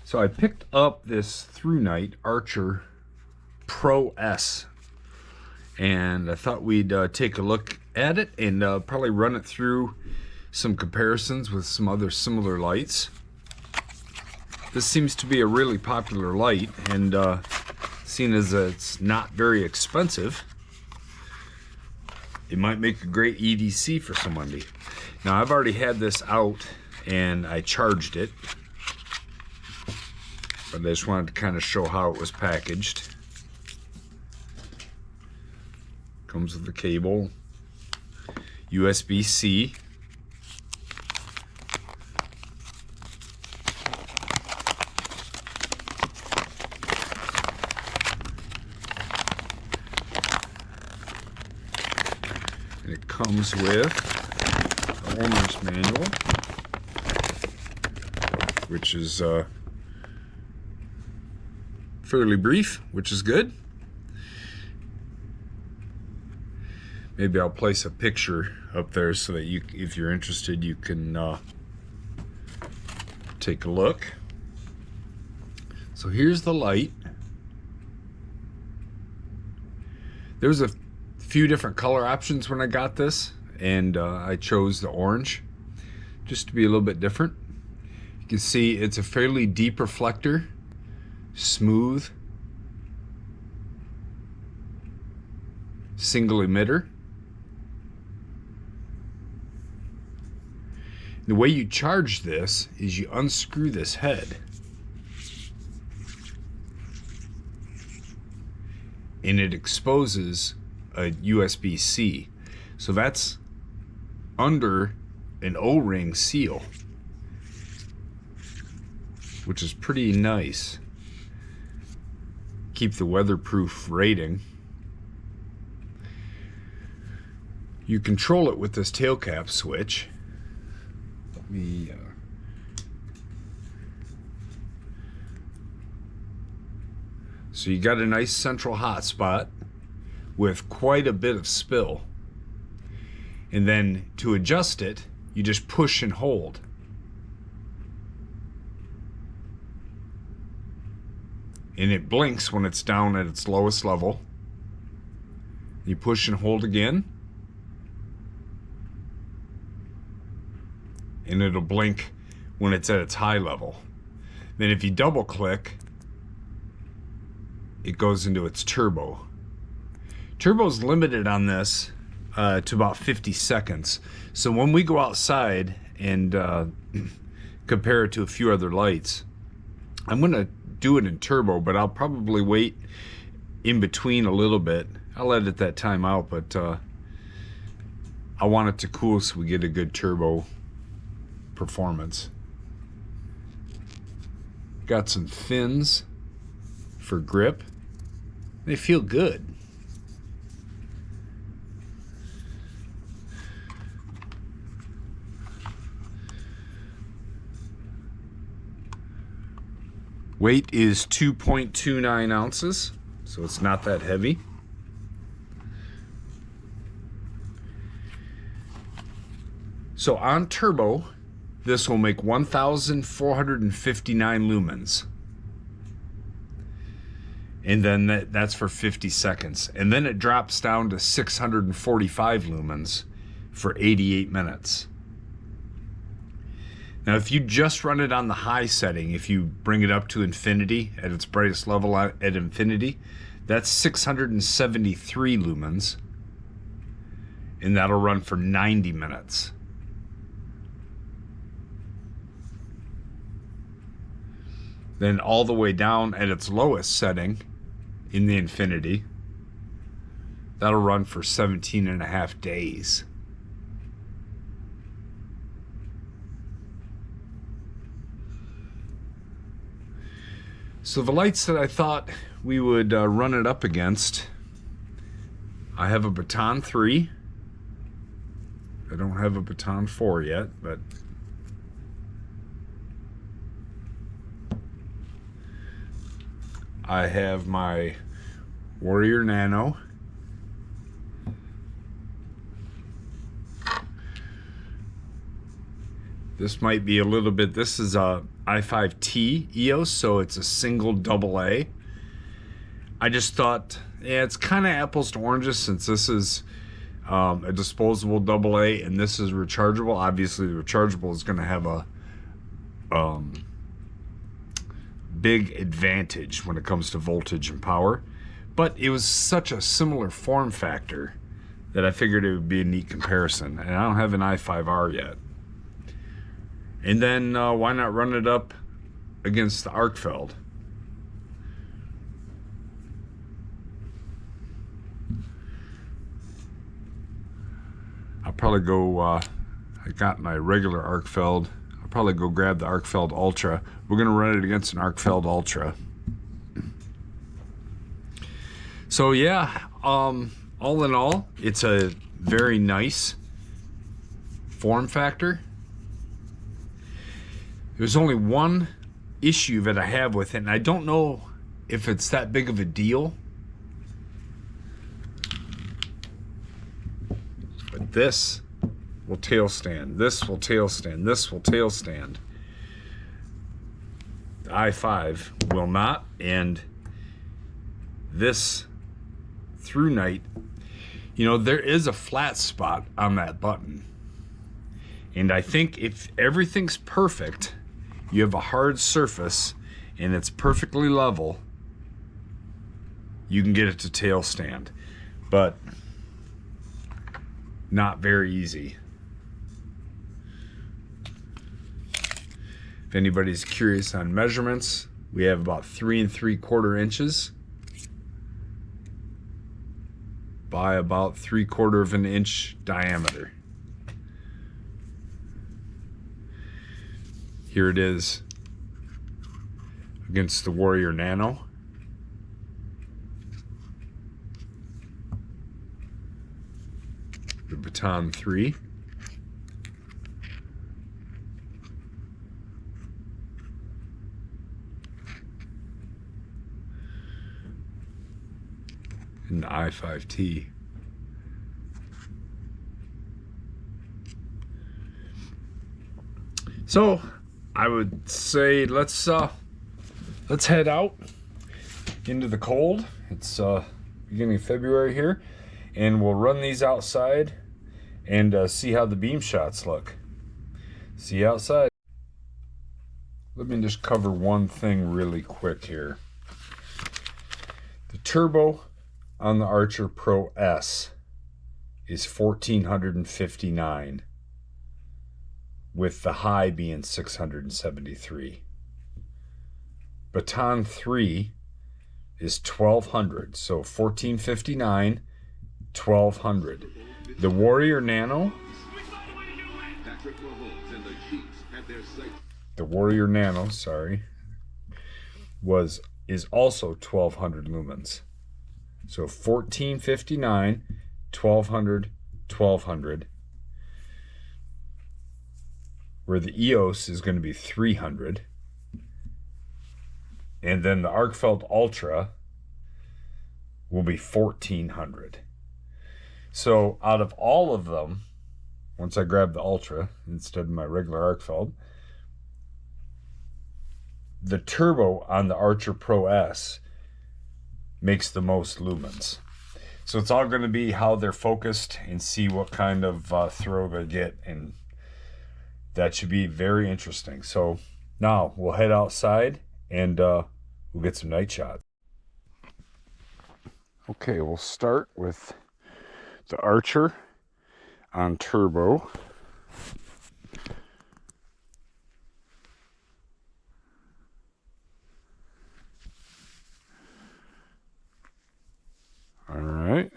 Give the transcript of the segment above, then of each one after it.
So I picked up this Thrunite Archer Pro S, and I thought we'd take a look at it and probably run it through some comparisons with some other similar lights. This seems to be a really popular light, and seeing as it's not very expensive, it might make a great EDC for somebody. Now, I've already had this out and I charged it, but I just wanted to kind of show how it was packaged. Comes with the cable, USB-C. And it comes with the owner's manual, which is fairly brief, which is good. Maybe I'll place a picture up there so that you, if you're interested, you can take a look. So here's the light. There's a few different color options when I got this, and I chose the orange just to be a little bit different. You can see it's a fairly deep reflector, smooth, single emitter. The way you charge this is you unscrew this head and it exposes a USB-C. So that's under an O-ring seal, which is pretty nice. Keep the weatherproof rating. You control it with this tail cap switch. Let me so you got a nice central hot spot with quite a bit of spill, and then to adjust it you just push and hold. And it blinks when it's down at its lowest level. You push and hold again, and it'll blink when it's at its high level. Then if you double click, it goes into its turbo. Turbo's limited on this to about 50 seconds. So when we go outside and compare it to a few other lights, I'm gonna do it in turbo, but I'll probably wait in between a little bit. I'll edit that time out, but I want it to cool so we get a good turbo performance. Got some fins for grip. They feel good. Weight is 2.29 ounces, so it's not that heavy. So on turbo, this will make 1,459 lumens. And then that's for 50 seconds. And then it drops down to 645 lumens for 88 minutes. Now, if you just run it on the high setting, if you bring it up to infinity, at its brightest level at infinity, that's 673 lumens. And that'll run for 90 minutes. Then all the way down at its lowest setting in the infinity, that'll run for 17.5 days. So the lights that I thought we would run it up against, I have a Baton 3. I don't have a Baton 4 yet, but I have my Warrior Nano. This might be a little bit, this is a i5T EOS, so it's a single AA. I just thought, yeah, it's kind of apples to oranges, since this is a disposable AA and this is rechargeable. Obviously the rechargeable is going to have a big advantage when it comes to voltage and power, but it was such a similar form factor that I figured it would be a neat comparison. And I don't have an i5R yet. And then why not run it up against the Arkfeld? I'll probably go, I got my regular Arkfeld. I'll probably go grab the Arkfeld Ultra. We're gonna run it against an Arkfeld Ultra. So yeah, all in all, it's a very nice form factor. There's only one issue that I have with it, and I don't know if it's that big of a deal. But this will tail stand, this will tail stand, this will tail stand. The i5 will not, and this Thrunite, you know, there is a flat spot on that button. And I think if everything's perfect, you have a hard surface and it's perfectly level, you can get it to tail stand. But not very easy. If anybody's curious on measurements, we have about 3 3/4 inches by about 3/4 of an inch diameter. Here it is against the Warrior Nano. The Baton 3. And the i5T. So I would say let's head out into the cold. It's beginning of February here, and we'll run these outside and see how the beam shots look. See you outside. Let me just cover one thing really quick here. The turbo on the Archer Pro S is 1459, with the high being 673. Baton 3 is 1200, so 1459, 1200. The Warrior Nano, sorry, is also 1200 lumens. So 1459, 1200, 1200. Where the EOS is going to be 300. And then the Arkfeld Ultra will be 1400. So out of all of them, once I grab the Ultra instead of my regular Arkfeld, the turbo on the Archer Pro S makes the most lumens. So it's all going to be how they're focused and see what kind of throw they get, and that should be very interesting. So now we'll head outside and we'll get some night shots. Okay, we'll start with the Archer on turbo. All right.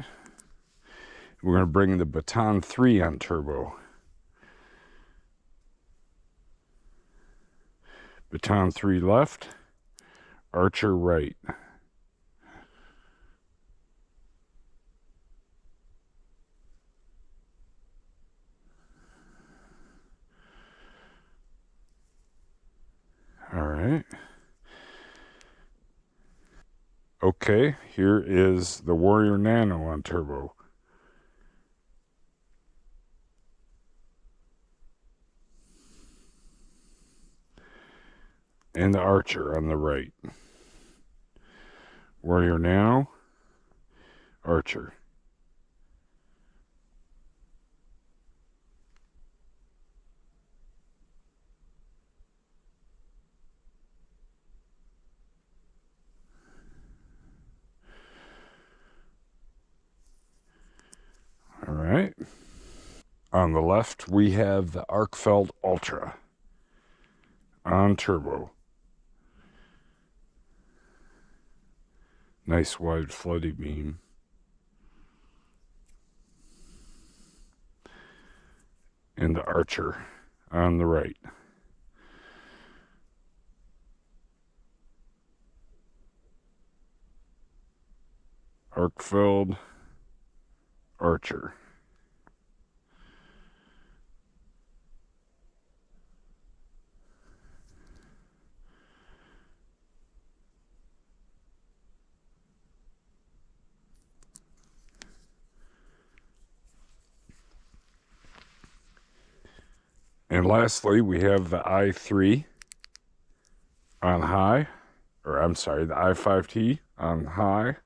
We're going to bring the Baton 3 on turbo. Baton 3 left, Archer right. All right. Okay, here is the Warrior Nano on turbo. and the Archer on the right. Warrior Nano, Archer. All right. On the left, we have the Arcfeld Ultra on turbo. Nice wide floody beam. And the Archer on the right. Arcfeld Archer. And lastly, we have the i3 on high, or I'm sorry, the i5T on high.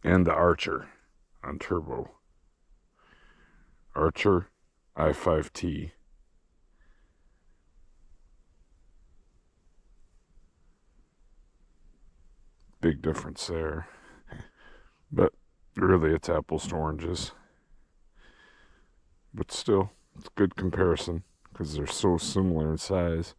And the Archer on turbo. Archer i5T. Big difference there. But really it's apples to oranges. But still, it's a good comparison because they're so similar in size.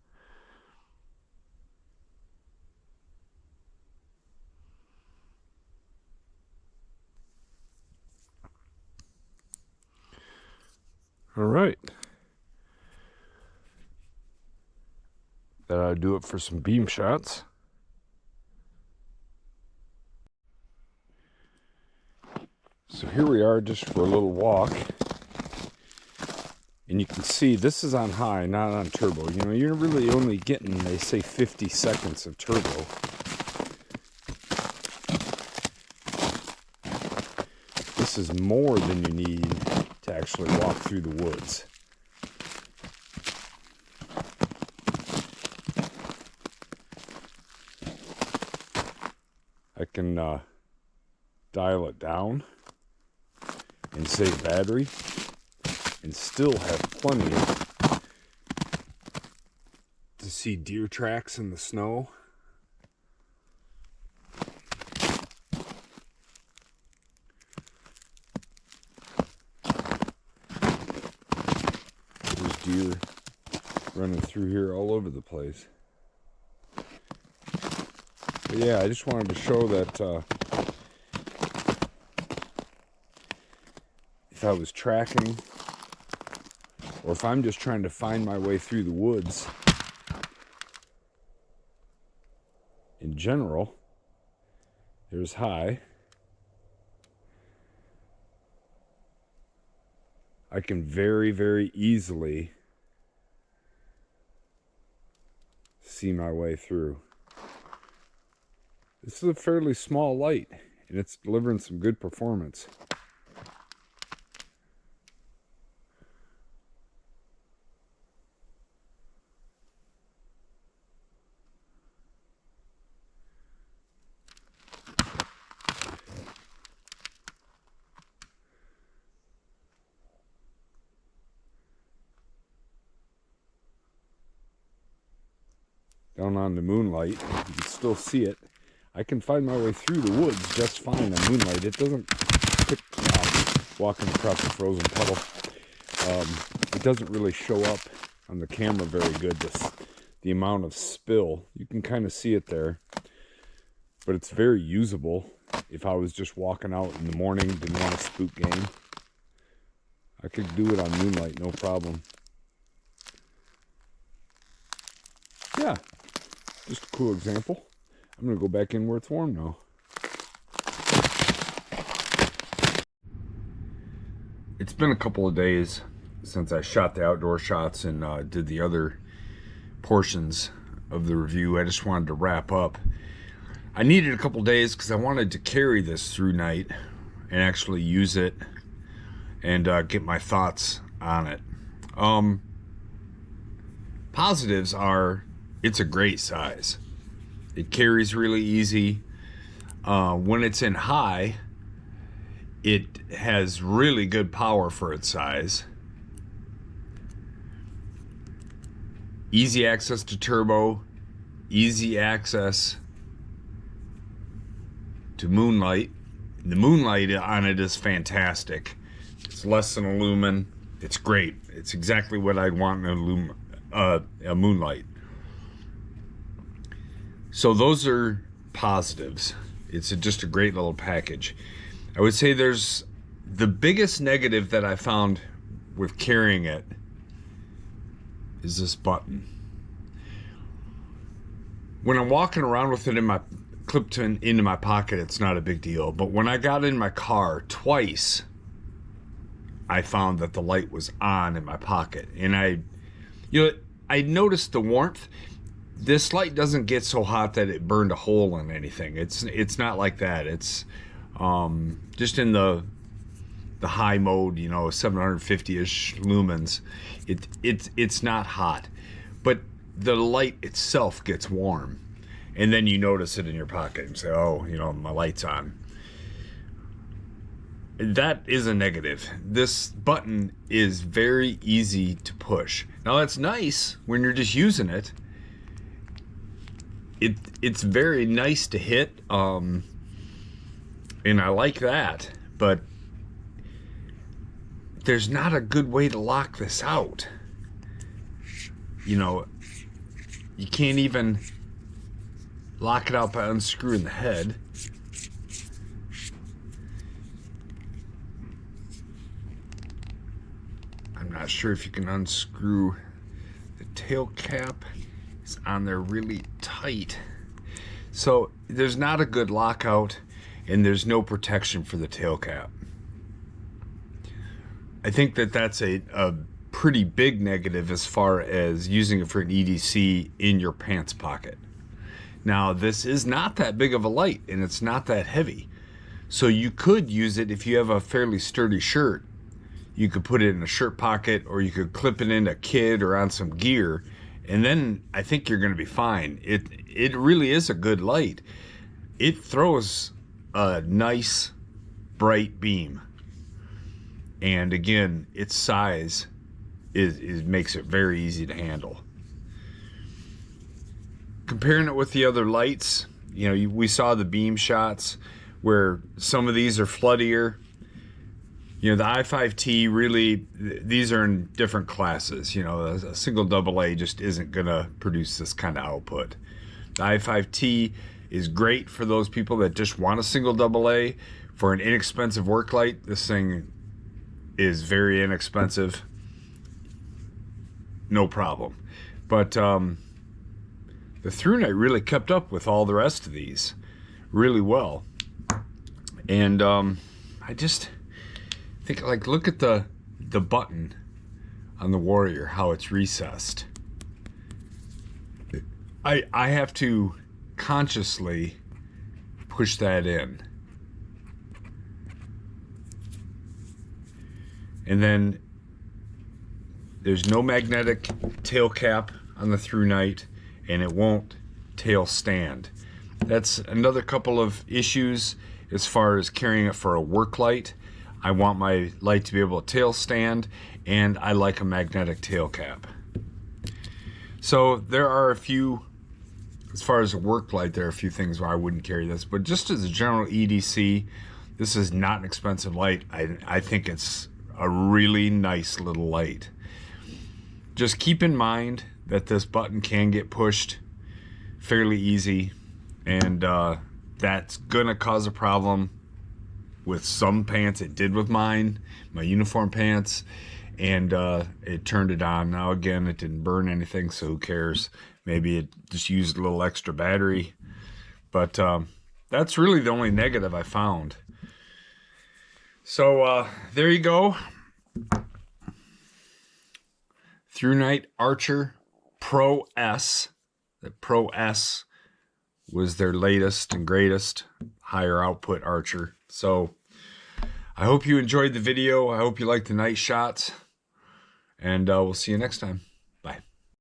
All right. That'll do it for some beam shots. So here we are just for a little walk. And you can see this is on high, not on turbo. You know, you're really only getting, they say, 50 seconds of turbo. This is more than you need to actually walk through the woods. I can dial it down and save battery and still have plenty to see deer tracks in the snow. There's deer running through here all over the place. But yeah, I just wanted to show that if I was tracking, or if I'm just trying to find my way through the woods, in general, there's high. I can very, very easily see my way through. This is a fairly small light, and it's delivering some good performance. Down on the moonlight, you can still see it. I can find my way through the woods just fine on moonlight. It doesn't pick, walking across a frozen puddle. It doesn't really show up on the camera very good, the amount of spill. You can kind of see it there, but it's very usable. If I was just walking out in the morning, didn't want to spook game, I could do it on moonlight, no problem. Yeah, just a cool example. I'm going to go back in where it's warm now. It's been a couple of days since I shot the outdoor shots and did the other portions of the review. I just wanted to wrap up. I needed a couple days because I wanted to carry this through night and actually use it and get my thoughts on it. Positives are, it's a great size. It carries really easy. When it's in high, it has really good power for its size. Easy access to turbo, easy access to moonlight. The moonlight on it is fantastic. It's less than a lumen. It's great. It's exactly what I'd want in a moonlight. So those are positives. It's just a great little package. I would say there's the biggest negative that I found with carrying it is this button. When I'm walking around with it in my clipped into my pocket, it's not a big deal. But when I got in my car twice, I found that the light was on in my pocket, and I noticed the warmth. This light doesn't get so hot that it burned a hole in anything. It's not like that. It's just in the high mode, 750-ish lumens. It's not hot, but the light itself gets warm, and then you notice it in your pocket and say, oh, my light's on. That is a negative. This button is very easy to push. Now that's nice when you're just using it. It's very nice to hit, and I like that, but there's not a good way to lock this out. You can't even lock it out by unscrewing the head. I'm not sure if you can unscrew the tail cap. It's on there really tight. So there's not a good lockout, and there's no protection for the tail cap. I think that that's a pretty big negative as far as using it for an EDC in your pants pocket. Now, this is not that big of a light, and it's not that heavy. So you could use it if you have a fairly sturdy shirt. You could put it in a shirt pocket, or you could clip it in a kid or on some gear, and then I think you're going to be fine. It really is a good light. It throws a nice, bright beam. And again, its size makes it very easy to handle. Comparing it with the other lights, we saw the beam shots where some of these are floodier. The i5T really, these are in different classes. A single AA just isn't gonna produce this kind of output. The i5T is great for those people that just want a single AA. For an inexpensive work light, this thing is very inexpensive. No problem. But the Thrunite really kept up with all the rest of these really well. And I just think, look at the button on the Warrior, how it's recessed. I have to consciously push that in. And then there's no magnetic tail cap on the Thrunite, and it won't tail stand. That's another couple of issues as far as carrying it for a work light. I want my light to be able to tail stand, and I like a magnetic tail cap. So there are a few, as far as a work light, there are a few things where I wouldn't carry this, but just as a general EDC, this is not an expensive light. I think it's a really nice little light. Just keep in mind that this button can get pushed fairly easy, and that's gonna cause a problem with some pants. It did with mine, my uniform pants, and it turned it on. Now again, it didn't burn anything, so who cares? Maybe it just used a little extra battery, but that's really the only negative I found. So there you go. Thrunite Archer Pro S. The Pro S was their latest and greatest higher output Archer. So I hope you enjoyed the video. I hope you liked the night shots. And we'll see you next time.